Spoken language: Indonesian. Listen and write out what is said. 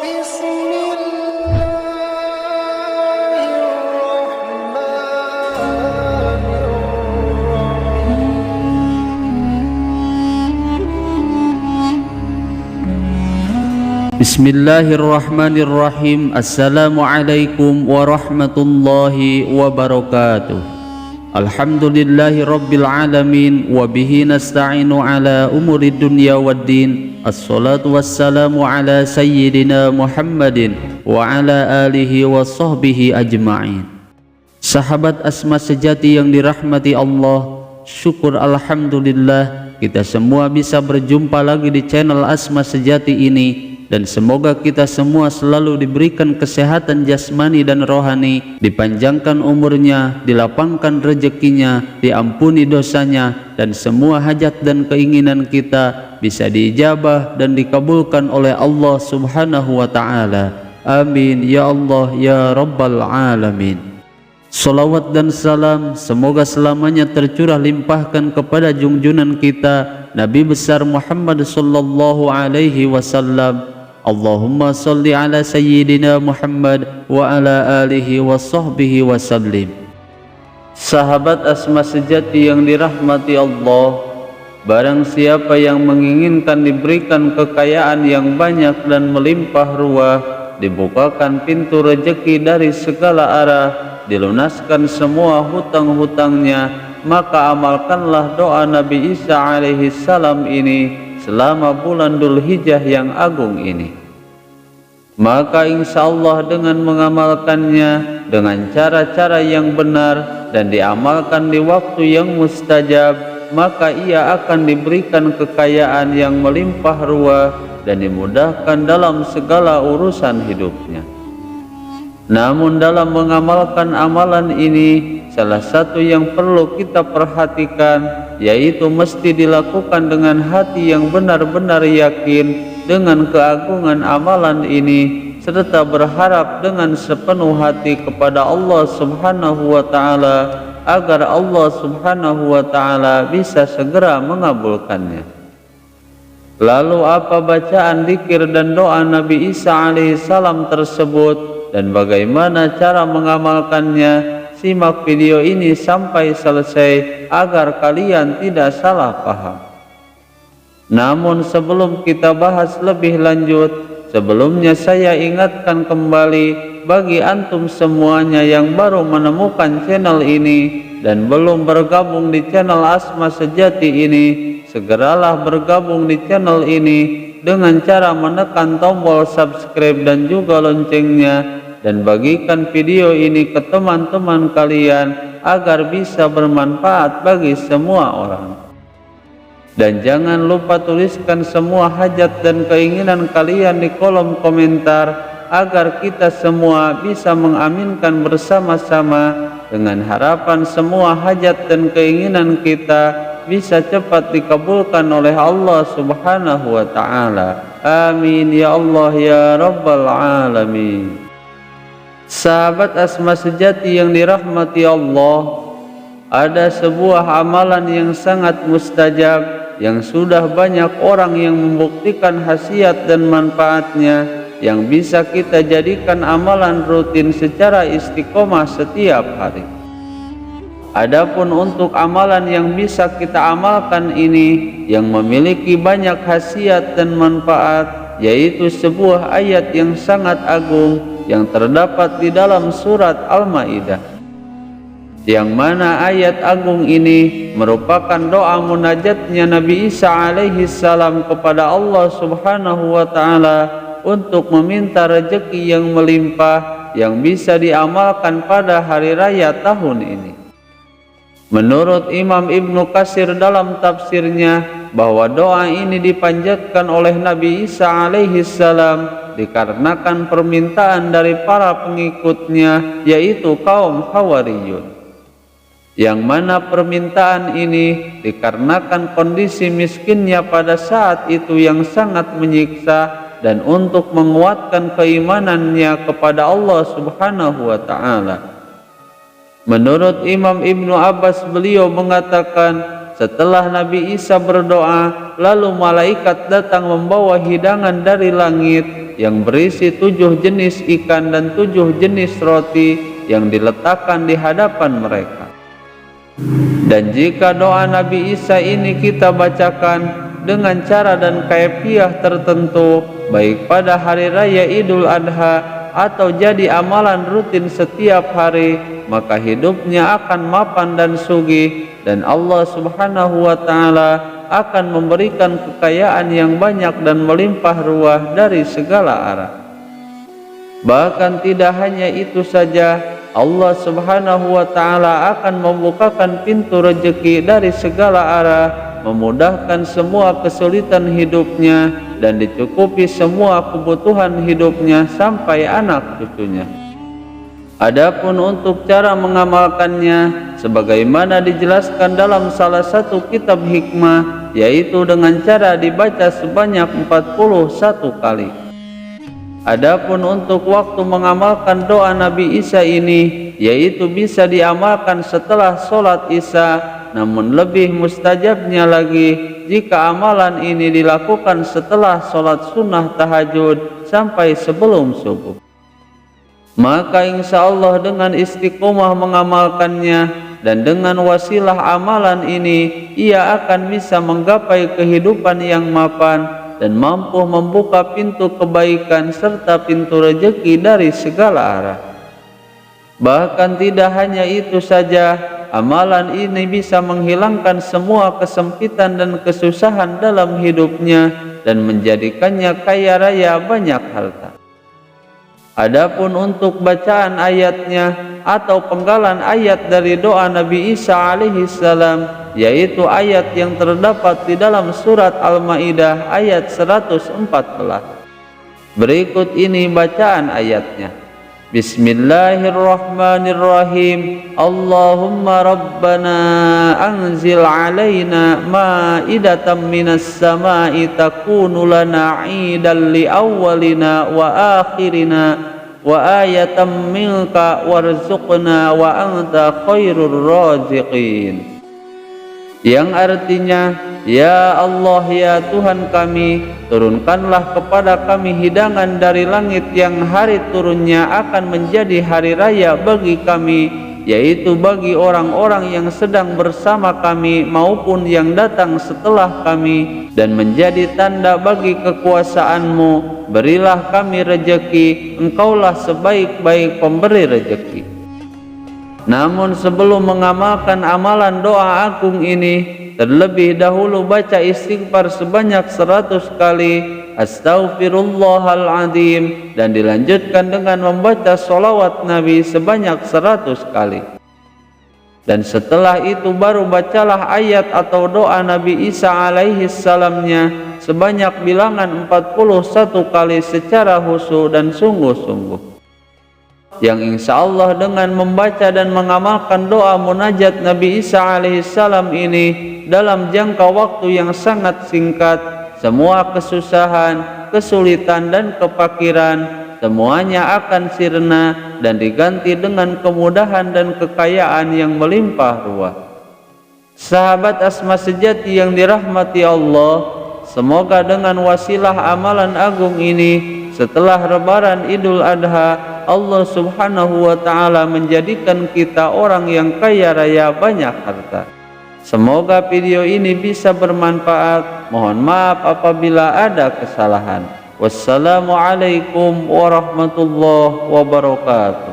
بسم الله الرحمن الرحيم Bismillahirrahmanirrahim. Assalamualaikum warahmatullahi wabarakatuh. Alhamdulillahi rabbil alamin. Wabihi nasta'inu ala umuri dunya waddin. Assalatu wassalamu ala sayyidina Muhammadin wa ala alihi wa sahbihi ajma'in. Sahabat Asma sejati yang dirahmati Allah, syukur alhamdulillah kita semua bisa berjumpa lagi di channel Asma Sejati ini. Dan semoga kita semua selalu diberikan kesehatan jasmani dan rohani, dipanjangkan umurnya, dilapangkan rezekinya, diampuni dosanya, dan semua hajat dan keinginan kita bisa diijabah dan dikabulkan oleh Allah Subhanahu wa Ta'ala. Amin ya Allah ya Rabbal Alamin. Salawat dan salam semoga selamanya tercurah limpahkan kepada junjunan kita Nabi besar Muhammad sallallahu alaihi wasallam. Allahumma salli ala sayyidina Muhammad wa ala alihi wa sahbihi wa sallim. Sahabat Asma sejati yang dirahmati Allah, barang siapa yang menginginkan diberikan kekayaan yang banyak dan melimpah ruah, dibukakan pintu rezeki dari segala arah, dilunaskan semua hutang-hutangnya, maka amalkanlah doa Nabi Isa alaihi salam ini selama bulan Dzulhijjah yang agung ini. Maka insya Allah dengan mengamalkannya dengan cara-cara yang benar dan diamalkan di waktu yang mustajab, maka ia akan diberikan kekayaan yang melimpah ruah dan dimudahkan dalam segala urusan hidupnya. Namun dalam mengamalkan amalan ini, salah satu yang perlu kita perhatikan yaitu mesti dilakukan dengan hati yang benar-benar yakin dengan keagungan amalan ini, serta berharap dengan sepenuh hati kepada Allah Subhanahu wa Ta'ala agar Allah Subhanahu wa Ta'ala bisa segera mengabulkannya. Lalu apa bacaan zikir dan doa Nabi Isa alaihi salam tersebut dan bagaimana cara mengamalkannya? Simak video ini sampai selesai agar kalian tidak salah paham. Namun sebelum kita bahas lebih lanjut, sebelumnya saya ingatkan kembali bagi antum semuanya yang baru menemukan channel ini dan belum bergabung di channel Asma Sejati ini, segeralah bergabung di channel ini dengan cara menekan tombol subscribe dan juga loncengnya, dan bagikan video ini ke teman-teman kalian agar bisa bermanfaat bagi semua orang. Dan jangan lupa tuliskan semua hajat dan keinginan kalian di kolom komentar agar kita semua bisa mengaminkan bersama-sama, dengan harapan semua hajat dan keinginan kita bisa cepat dikabulkan oleh Allah Subhanahu wa Ta'ala. Amin ya Allah ya Rabbal Alamin. Sahabat Asma Sejati yang dirahmati Allah, ada sebuah amalan yang sangat mustajab yang sudah banyak orang yang membuktikan khasiat dan manfaatnya, yang bisa kita jadikan amalan rutin secara istiqomah setiap hari. Adapun untuk amalan yang bisa kita amalkan ini yang memiliki banyak khasiat dan manfaat, yaitu sebuah ayat yang sangat agung yang terdapat di dalam surat Al-Maidah, yang mana ayat agung ini merupakan doa munajatnya Nabi Isa alaihi salam kepada Allah Subhanahu wa Ta'ala untuk meminta rezeki yang melimpah yang bisa diamalkan pada hari raya tahun ini. Menurut Imam Ibnu Katsir dalam tafsirnya bahwa doa ini dipanjatkan oleh Nabi Isa alaihi salam dikarenakan permintaan dari para pengikutnya, yaitu kaum Hawariyun, yang mana permintaan ini dikarenakan kondisi miskinnya pada saat itu yang sangat menyiksa, dan untuk menguatkan keimanannya kepada Allah Subhanahu wa Ta'ala. Menurut Imam Ibnu Abbas, beliau mengatakan setelah Nabi Isa berdoa, lalu malaikat datang membawa hidangan dari langit yang berisi 7 jenis ikan dan 7 jenis roti yang diletakkan di hadapan mereka. Dan jika doa Nabi Isa ini kita bacakan dengan cara dan kaifiah tertentu, baik pada hari raya Idul Adha atau jadi amalan rutin setiap hari, maka hidupnya akan mapan dan sugih, dan Allah Subhanahu wa ta'ala akan memberikan kekayaan yang banyak dan melimpah ruah dari segala arah. Bahkan tidak hanya itu saja, Allah Subhanahu wa ta'ala akan membukakan pintu rezeki dari segala arah, memudahkan semua kesulitan hidupnya, dan dicukupi semua kebutuhan hidupnya sampai anak cucunya. Adapun untuk cara mengamalkannya, sebagaimana dijelaskan dalam salah satu kitab hikmah, yaitu dengan cara dibaca sebanyak 41 kali. Adapun untuk waktu mengamalkan doa Nabi Isa ini, yaitu bisa diamalkan setelah sholat Isya, namun lebih mustajabnya lagi jika amalan ini dilakukan setelah sholat sunnah tahajud sampai sebelum subuh. Maka insya Allah dengan istiqomah mengamalkannya dan dengan wasilah amalan ini, ia akan bisa menggapai kehidupan yang mapan dan mampu membuka pintu kebaikan serta pintu rezeki dari segala arah. Bahkan tidak hanya itu saja, amalan ini bisa menghilangkan semua kesempitan dan kesusahan dalam hidupnya dan menjadikannya kaya raya banyak harta. Adapun untuk bacaan ayatnya atau penggalan ayat dari doa Nabi Isa alaihi salam, yaitu ayat yang terdapat di dalam surat Al-Maidah ayat 114. Berikut ini bacaan ayatnya. Bismillahirrahmanirrahim. Allahumma rabbana anzil alaina ma'idatan minas sama'i takunu lana 'idan li awwalina wa akhirina wa ayatan minka warzuqna wa anta khairur raziqin. Yang artinya, ya Allah, ya Tuhan kami, turunkanlah kepada kami hidangan dari langit yang hari turunnya akan menjadi hari raya bagi kami, yaitu bagi orang-orang yang sedang bersama kami maupun yang datang setelah kami, dan menjadi tanda bagi kekuasaan-Mu. Berilah kami rejeki, Engkaulah sebaik-baik pemberi rejeki. Namun sebelum mengamalkan amalan doa agung ini, terlebih dahulu baca istighfar sebanyak 100 kali, Astaghfirullahaladzim, dan dilanjutkan dengan membaca sholawat Nabi sebanyak 100 kali. Dan setelah itu baru bacalah ayat atau doa Nabi Isa alaihi salamnya sebanyak bilangan 41 kali secara khusyuk dan sungguh-sungguh. Yang insya Allah dengan membaca dan mengamalkan doa munajat Nabi Isa alaihissalam ini dalam jangka waktu yang sangat singkat, semua kesusahan, kesulitan dan kefakiran semuanya akan sirna dan diganti dengan kemudahan dan kekayaan yang melimpah ruah. Sahabat Asma sejati yang dirahmati Allah, semoga dengan wasilah amalan agung ini setelah Lebaran Idul Adha, Allah Subhanahu wa ta'ala menjadikan kita orang yang kaya raya banyak harta. Semoga video ini bisa bermanfaat. Mohon maaf apabila ada kesalahan. Wassalamualaikum warahmatullahi wabarakatuh.